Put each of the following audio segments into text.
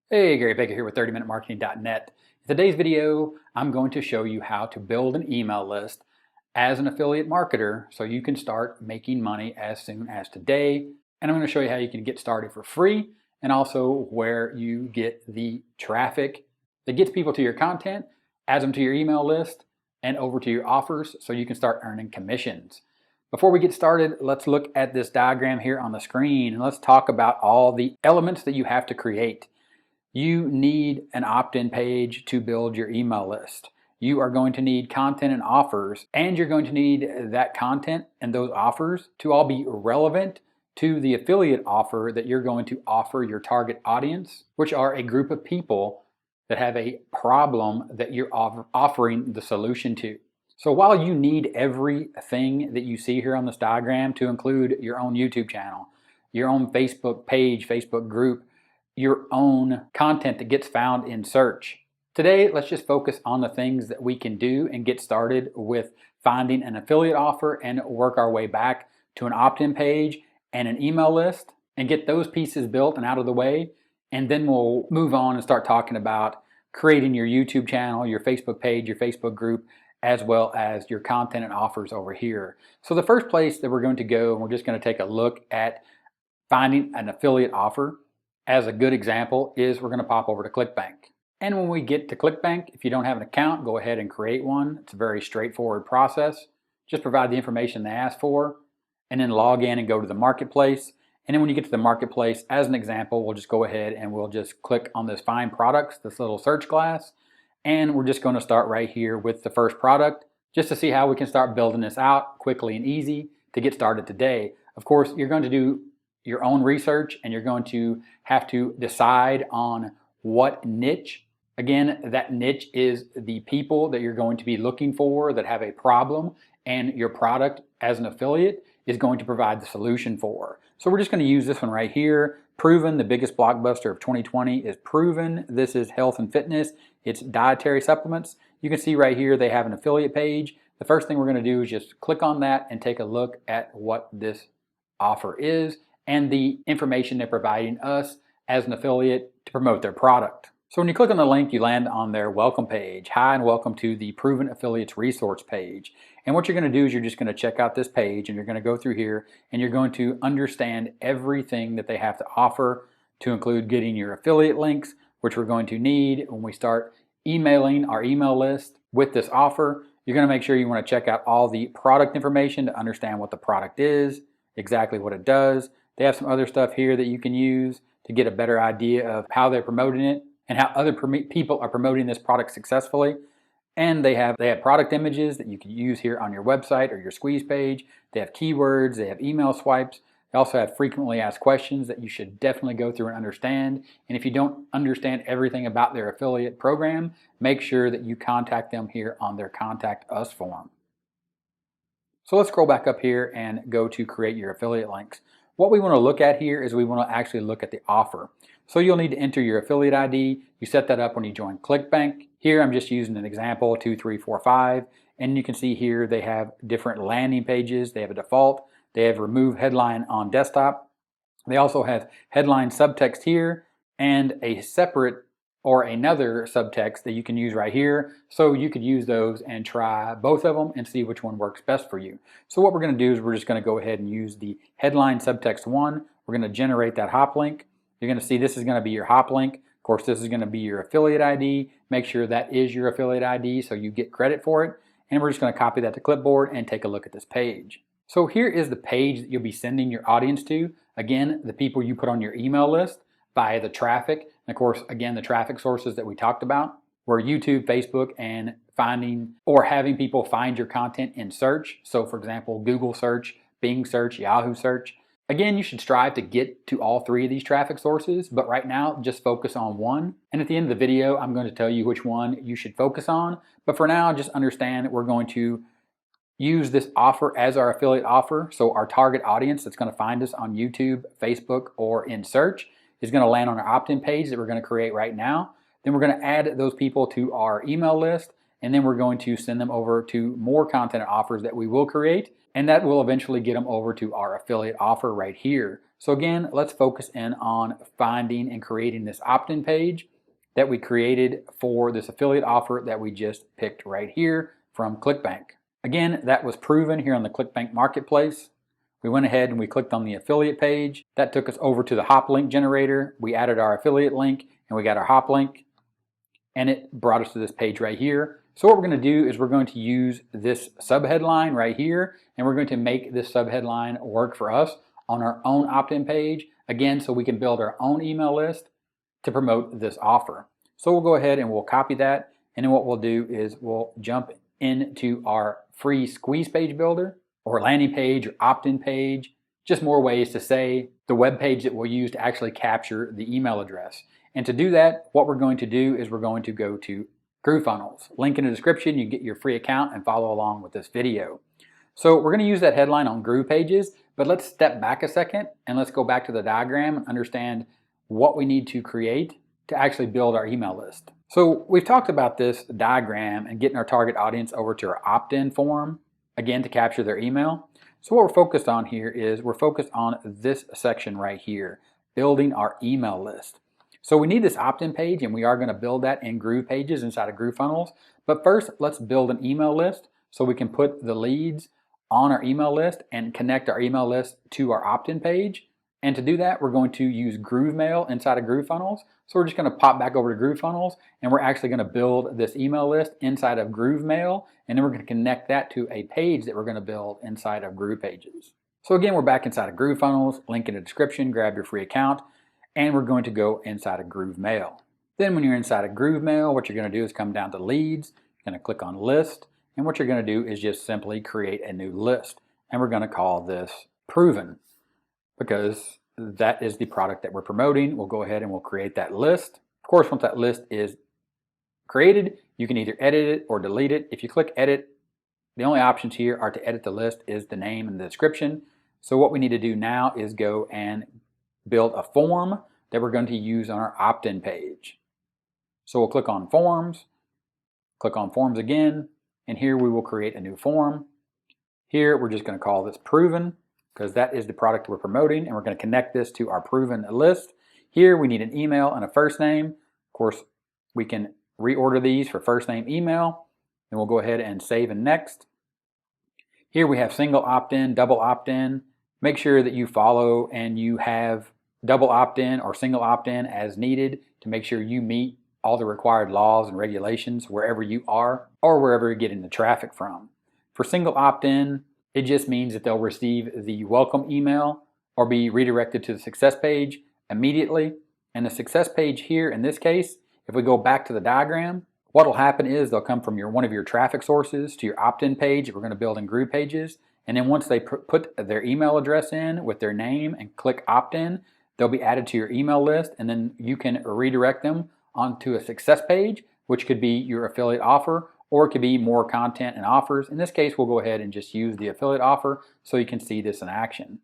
Hey, Gary Baker here with 30minutemarketing.net. In today's video, I'm going to show you how to build an email list as an affiliate marketer so you can start making money as soon as today. And I'm going to show you how you can get started for free and also where you get the traffic that gets people to your content, adds them to your email list, and over to your offers so you can start earning commissions. Before we get started, let's look at this diagram here on the screen and let's talk about all the elements that you have to create. You need an opt-in page to build your email list. You are going to need content and offers, and you're going to need that content and those offers to all be relevant to the affiliate offer that you're going to offer your target audience, which are a group of people that have a problem that you're offering the solution to. So while you need everything that you see here on this diagram to include your own YouTube channel, your own Facebook page, Facebook group, your own content that gets found in search. Today, let's just focus on the things that we can do and get started with finding an affiliate offer and work our way back to an opt-in page and an email list and get those pieces built and out of the way. And then we'll move on and start talking about creating your YouTube channel, your Facebook page, your Facebook group, as well as your content and offers over here. So the first place that we're going to go, and we're just going to take a look at finding an affiliate offer. As a good example is we're going to pop over to ClickBank. And when we get to ClickBank, if you don't have an account, go ahead and create one. It's a very straightforward process. Just provide the information they ask for and then log in and go to the marketplace. And then when you get to the marketplace, as an example, we'll just go ahead and we'll just click on this Find Products, this little search glass. And we're just going to start right here with the first product just to see how we can start building this out quickly and easy to get started today. Of course, you're going to do your own research and you're going to have to decide on what niche. Again, that niche is the people that you're going to be looking for that have a problem, and your product as an affiliate is going to provide the solution for. So we're just going to use this one right here. Proven, the biggest blockbuster of 2020 is Proven. This is health and fitness. It's dietary supplements. You can see right here they have an affiliate page. The first thing we're going to do is just click on that and take a look at what this offer is and the information they're providing us as an affiliate to promote their product. So when you click on the link, you land on their welcome page. Hi and welcome to the Proven Affiliates resource page. And what you're going to do is you're just going to check out this page and you're going to go through here and you're going to understand everything that they have to offer, to include getting your affiliate links, which we're going to need when we start emailing our email list with this offer. You're going to make sure you want to check out all the product information to understand what the product is, exactly what it does. They have some other stuff here that you can use to get a better idea of how they're promoting it and how other people are promoting this product successfully. And they have product images that you can use here on your website or your squeeze page. They have keywords, they have email swipes. They also have frequently asked questions that you should definitely go through and understand. And if you don't understand everything about their affiliate program, make sure that you contact them here on their Contact Us form. So let's scroll back up here and go to create your affiliate links. What we want to look at here is we want to actually look at the offer. So you'll need to enter your affiliate ID. You set that up when you join ClickBank. Here I'm just using an example, 2345, and you can see here they have different landing pages. They have a default. They have remove headline on desktop. They also have headline subtext here and a separate or another subtext that you can use right here. So you could use those and try both of them and see which one works best for you. So what we're going to do is we're just going to go ahead and use the headline subtext one. We're going to generate that hop link. You're going to see this is going to be your hop link. Of course, this is going to be your affiliate ID. Make sure that is your affiliate ID so you get credit for it. And we're just going to copy that to clipboard and take a look at this page. So here is the page that you'll be sending your audience to. Again, the people you put on your email list via the traffic. And of course, again, the traffic sources that we talked about were YouTube, Facebook, and finding or having people find your content in search. So for example, Google search, Bing search, Yahoo search. Again, you should strive to get to all three of these traffic sources, but right now, just focus on one. And at the end of the video, I'm going to tell you which one you should focus on. But for now, just understand that we're going to use this offer as our affiliate offer. So our target audience that's going to find us on YouTube, Facebook, or in search is going to land on our opt-in page that we're going to create right now. Then we're going to add those people to our email list, and then we're going to send them over to more content offers that we will create, and that will eventually get them over to our affiliate offer right here. So again, let's focus in on finding and creating this opt-in page that we created for this affiliate offer that we just picked right here from ClickBank. Again, that was proven here on the ClickBank Marketplace. We went ahead and we clicked on the affiliate page. That took us over to the hop link generator. We added our affiliate link and we got our hop link, and it brought us to this page right here. So what we're going to do is we're going to use this subheadline right here, and we're going to make this subheadline work for us on our own opt-in page, again, so we can build our own email list to promote this offer. So we'll go ahead and we'll copy that, and then what we'll do is we'll jump into our free squeeze page builder or landing page or opt-in page, just more ways to say the web page that we'll use to actually capture the email address. And to do that, what we're going to do is we're going to go to GrooveFunnels. Link in the description, you can get your free account and follow along with this video. So we're going to use that headline on Groove pages, but let's step back a second and let's go back to the diagram and understand what we need to create to actually build our email list. So we've talked about this diagram and getting our target audience over to our opt-in form, again, to capture their email. So what we're focused on here is we're focused on this section right here, building our email list. So we need this opt-in page, and we are going to build that in Groove pages inside of GrooveFunnels. But first, let's build an email list so we can put the leads on our email list and connect our email list to our opt-in page. And to do that, we're going to use GrooveMail inside of GrooveFunnels. So we're just going to pop back over to GrooveFunnels, and we're actually going to build this email list inside of GrooveMail, and then we're going to connect that to a page that we're going to build inside of Groove pages. So again, we're back inside of GrooveFunnels. Link in the description, grab your free account. And we're going to go inside of GrooveMail. Then when you're inside of GrooveMail, what you're going to do is come down to leads. You're going to click on list, and what you're going to do is just simply create a new list. And we're going to call this Proven, because that is the product that we're promoting. We'll go ahead and we'll create that list. Of course, once that list is created, you can either edit it or delete it. If you click edit, the only options here are to edit the list is the name and the description. So what we need to do now is go and build a form that we're going to use on our opt-in page. So we'll click on forms again, and here we will create a new form. Here we're just going to call this Proven, because that is the product we're promoting, and we're going to connect this to our Proven list. Here we need an email and a first name. Of course, we can reorder these for first name, email, and we'll go ahead and save and next. Here we have single opt-in, double opt-in. Make sure that you follow and you have double opt-in or single opt-in as needed to make sure you meet all the required laws and regulations wherever you are or wherever you're getting the traffic from. For single opt-in, it just means that they'll receive the welcome email or be redirected to the success page immediately. And the success page here, in this case, if we go back to the diagram, what will happen is they'll come from one of your traffic sources to your opt-in page that we're going to build in Groove pages. And then once they put their email address in with their name and click opt-in, they'll be added to your email list, and then you can redirect them onto a success page, which could be your affiliate offer, or it could be more content and offers. In this case, we'll go ahead and just use the affiliate offer so you can see this in action.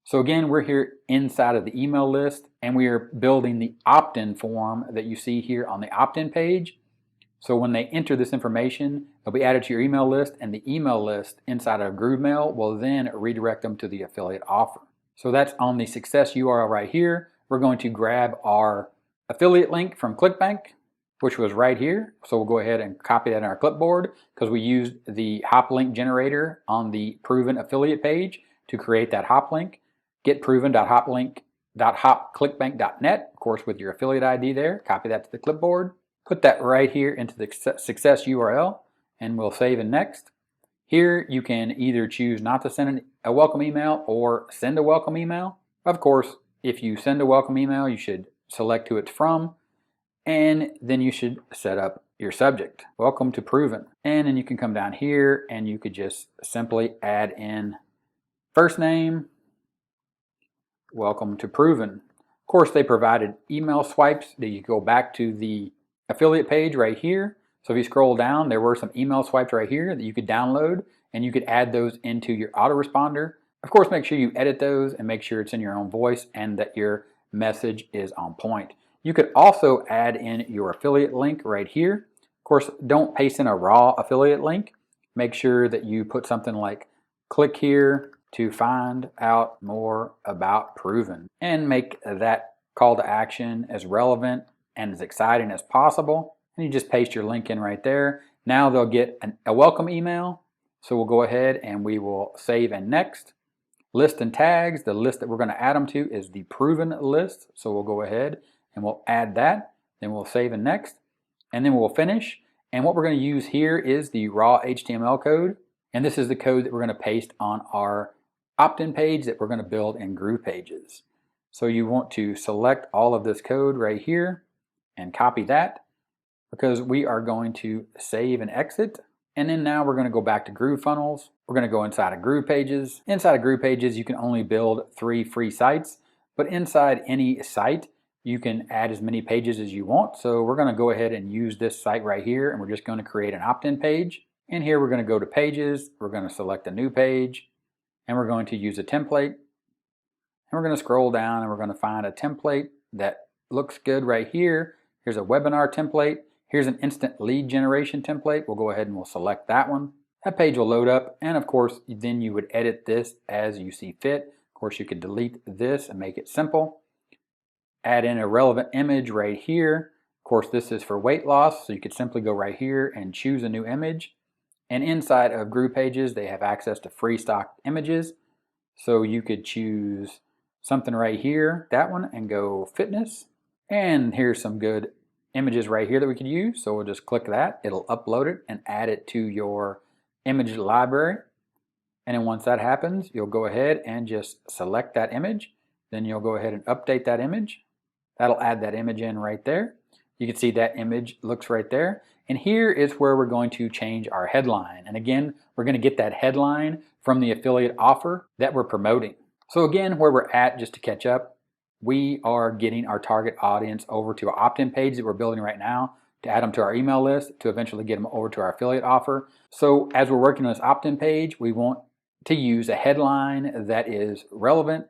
So again, we're here inside of the email list, and we are building the opt-in form that you see here on the opt-in page. So when they enter this information, they'll be added to your email list, and the email list inside of GrooveMail will then redirect them to the affiliate offer. So that's on the success URL right here. We're going to grab our affiliate link from ClickBank, which was right here. So we'll go ahead and copy that in our clipboard because we used the hop link generator on the Proven affiliate page to create that hop link. Get proven.hopclickbank.net, of course, with your affiliate ID there. Copy that to the clipboard. Put that right here into the success URL, and we'll save and next. Here you can either choose not to send a welcome email or send a welcome email. Of course, if you send a welcome email, you should select who it's from, and then you should set up your subject. Welcome to Proven. And then you can come down here and you could just simply add in first name, welcome to Proven. Of course, they provided email swipes that you go back to the affiliate page right here. So if you scroll down, there were some email swipes right here that you could download, and you could add those into your autoresponder. Of course, make sure you edit those and make sure it's in your own voice and that your message is on point. You could also add in your affiliate link right here. Of course, don't paste in a raw affiliate link. Make sure that you put something like click here to find out more about Proven and make that call to action as relevant and as exciting as possible. And you just paste your link in right there. Now they'll get a welcome email. So we'll go ahead and we will save and next. List and tags, the list that we're going to add them to is the Proven list. So we'll go ahead and we'll add that. Then we'll save and next. And then we'll finish. And what we're going to use here is the raw HTML code. And this is the code that we're going to paste on our opt-in page that we're going to build in GroovePages. So you want to select all of this code right here and copy that because we are going to save and exit. And then now we're going to go back to GrooveFunnels. We're going to go inside of GroovePages. Inside of GroovePages, you can only build 3 free sites, but inside any site, you can add as many pages as you want. So we're going to go ahead and use this site right here, and we're just going to create an opt-in page. And here we're going to go to Pages. We're going to select a new page, and we're going to use a template. And we're going to scroll down, and we're going to find a template that looks good right here. Here's a webinar template. Here's an instant lead generation template. We'll go ahead and we'll select that one. That page will load up, and of course, then you would edit this as you see fit. Of course, you could delete this and make it simple. Add in a relevant image right here. Of course, this is for weight loss, so you could simply go right here and choose a new image. And inside of GroovePages, they have access to free stock images. So you could choose something right here, that one, and go fitness. And here's some good images right here that we could use. So we'll just click that. It'll upload it and add it to your image library. And then once that happens, you'll go ahead and just select that image. Then you'll go ahead and update that image. That'll add that image in right there. You can see that image looks right there. And here is where we're going to change our headline. And again, we're going to get that headline from the affiliate offer that we're promoting. So again, where we're at, just to catch up, we are getting our target audience over to our opt-in page that we're building right now to add them to our email list to eventually get them over to our affiliate offer. So as we're working on this opt-in page, we want to use a headline that is relevant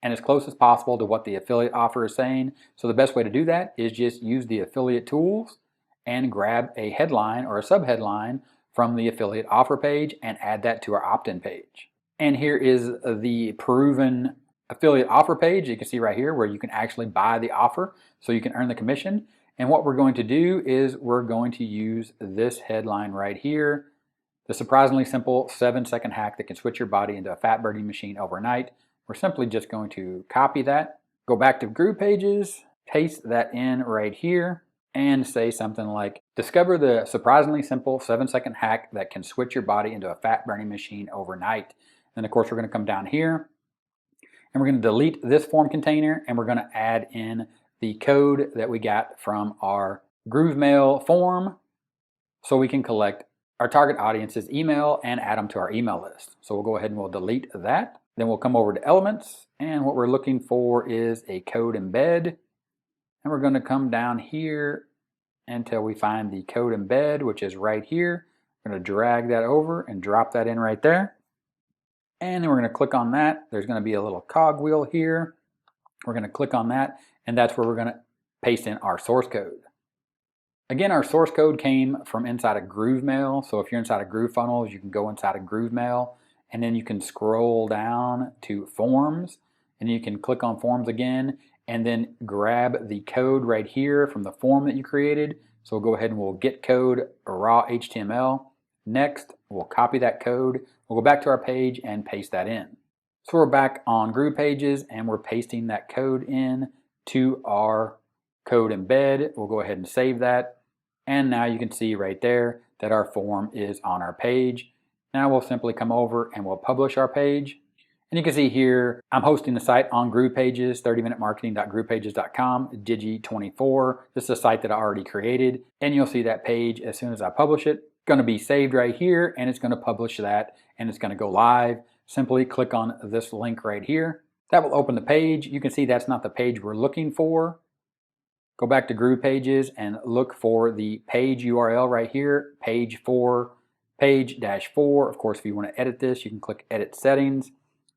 and as close as possible to what the affiliate offer is saying. So the best way to do that is just use the affiliate tools and grab a headline or a subheadline from the affiliate offer page and add that to our opt-in page. And here is the Proven affiliate offer page. You can see right here where you can actually buy the offer so you can earn the commission. And what we're going to do is we're going to use this headline right here, the surprisingly simple 7-second hack that can switch your body into a fat burning machine overnight. We're simply just going to copy that, go back to GroovePages, paste that in right here, and say something like, discover the surprisingly simple 7-second hack that can switch your body into a fat burning machine overnight. And of course, we're going to come down here and we're going to delete this form container and we're going to add in the code that we got from our GrooveMail form so we can collect our target audience's email and add them to our email list. So we'll go ahead and we'll delete that. Then we'll come over to elements, and what we're looking for is a code embed. And we're going to come down here until we find the code embed, which is right here. We're going to drag that over and drop that in right there. And then we're going to click on that. There's going to be a little cogwheel here. We're going to click on that, and that's where we're going to paste in our source code. Again, our source code came from inside of GrooveMail. So if you're inside of GrooveFunnels, you can go inside of GrooveMail, and then you can scroll down to Forms, and you can click on Forms again, and then grab the code right here from the form that you created. So we'll go ahead and we'll get code raw HTML. Next, we'll copy that code. We'll go back to our page and paste that in. So we're back on GroovePages, and we're pasting that code in to our code embed. We'll go ahead and save that. And now you can see right there that our form is on our page. Now we'll simply come over and we'll publish our page. And you can see here, I'm hosting the site on GroovePages, 30minutemarketing.groovepages.com, Digi24. This is a site that I already created. And you'll see that page as soon as I publish it. It's going to be saved right here, and it's going to publish that, and it's going to go live. Simply click on this link right here. That will open the page. You can see that's not the page we're looking for. Go back to GroovePages and look for the page URL right here, page 4. Page-4. Of course, if you want to edit this, you can click Edit Settings,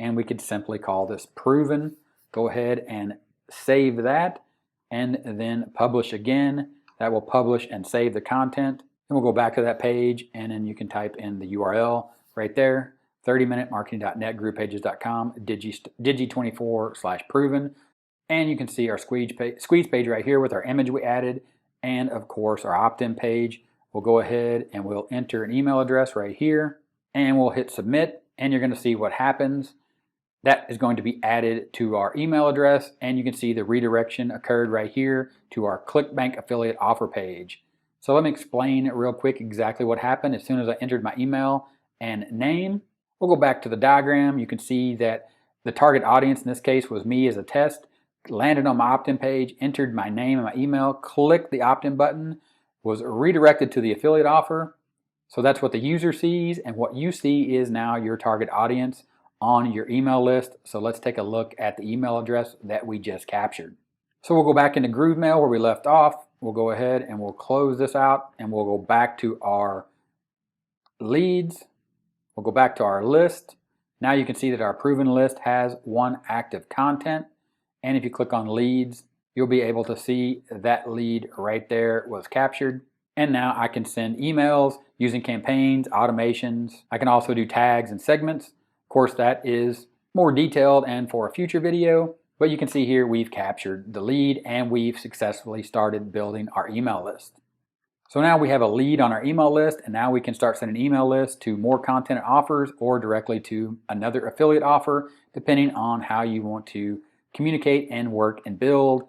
and we could simply call this Proven. Go ahead and save that, and then publish again. That will publish and save the content. Then we'll go back to that page, and then you can type in the URL right there, 30minutemarketing.net, groovepages.com, digi24/proven. And you can see our squeeze page right here with our image we added, and of course our opt-in page. We'll go ahead and we'll enter an email address right here, and we'll hit submit, and you're going to see what happens. That is going to be added to our email address, and you can see the redirection occurred right here to our ClickBank affiliate offer page. So let me explain real quick exactly what happened as soon as I entered my email and name. We'll go back to the diagram. You can see that the target audience in this case was me as a test. Landed on my opt-in page, entered my name and my email, clicked the opt-in button, was redirected to the affiliate offer. So that's what the user sees, and what you see is now your target audience on your email list. So let's take a look at the email address that we just captured. So we'll go back into GrooveMail where we left off. We'll go ahead and we'll close this out, and we'll go back to our leads. We'll go back to our list. Now you can see that our proven list has one active content. And if you click on leads, you'll be able to see that lead right there was captured. And now I can send emails using campaigns, automations. I can also do tags and segments. Of course, that is more detailed and for a future video, but you can see here we've captured the lead and we've successfully started building our email list. So now we have a lead on our email list, and now we can start sending email lists to more content and offers or directly to another affiliate offer, depending on how you want to communicate and work and build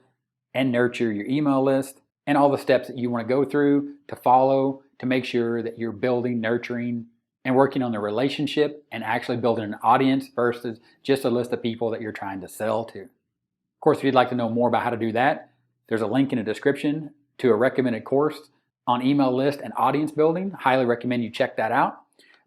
and nurture your email list, and all the steps that you want to go through to follow to make sure that you're building, nurturing, and working on the relationship and actually building an audience versus just a list of people that you're trying to sell to. Of course, if you'd like to know more about how to do that, there's a link in the description to a recommended course on email list and audience building. Highly recommend you check that out.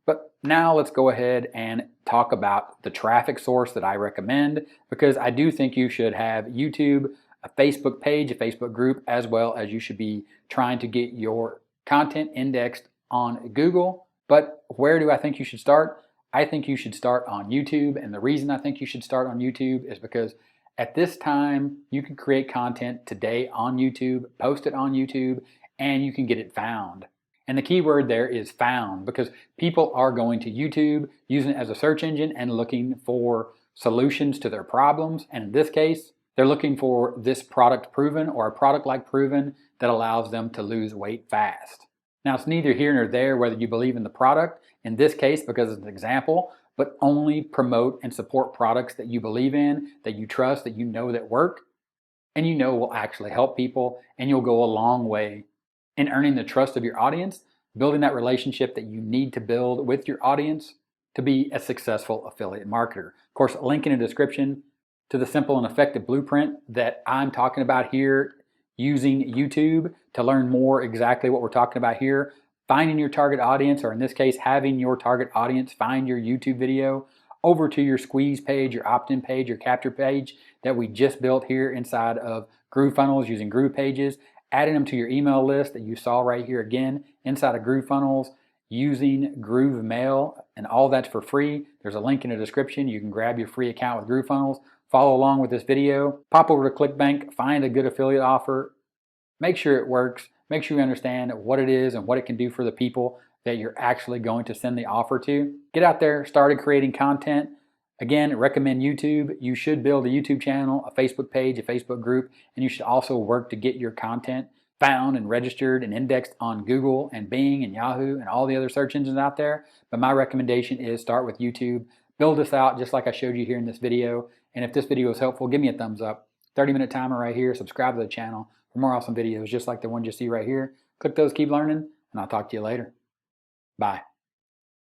But now let's go ahead and talk about the traffic source that I recommend, because I do think you should have YouTube, a Facebook page, a Facebook group, as well as you should be trying to get your content indexed on Google. But where do I think you should start? I think you should start on YouTube, and the reason I think you should start on YouTube is because at this time you can create content today on YouTube, post it on YouTube, and you can get it found. And the key word there is found, because people are going to YouTube, using it as a search engine and looking for solutions to their problems. And in this case, they're looking for this product proven or a product like proven that allows them to lose weight fast. Now, it's neither here nor there whether you believe in the product, in this case, because it's an example, but only promote and support products that you believe in, that you trust, that you know that work, and you know will actually help people, and you'll go a long way in earning the trust of your audience, building that relationship that you need to build with your audience to be a successful affiliate marketer. Of course, a link in the description to the simple and effective blueprint that I'm talking about here using YouTube to learn more exactly what we're talking about here. Finding your target audience, or in this case, having your target audience find your YouTube video over to your squeeze page, your opt-in page, your capture page that we just built here inside of GrooveFunnels using Groove Pages, adding them to your email list that you saw right here again inside of GrooveFunnels using GrooveMail, and all that's for free. There's a link in the description. You can grab your free account with GrooveFunnels, follow along with this video, pop over to ClickBank, find a good affiliate offer, make sure it works, make sure you understand what it is and what it can do for the people that you're actually going to send the offer to. Get out there, started creating content. Again, recommend YouTube. You should build a YouTube channel, a Facebook page, a Facebook group, and you should also work to get your content found and registered and indexed on Google and Bing and Yahoo and all the other search engines out there. But my recommendation is start with YouTube. Build this out just like I showed you here in this video. And if this video was helpful, give me a thumbs up. 30-minute timer right here. Subscribe to the channel for more awesome videos just like the one you see right here. Click those, keep learning, and I'll talk to you later. Bye.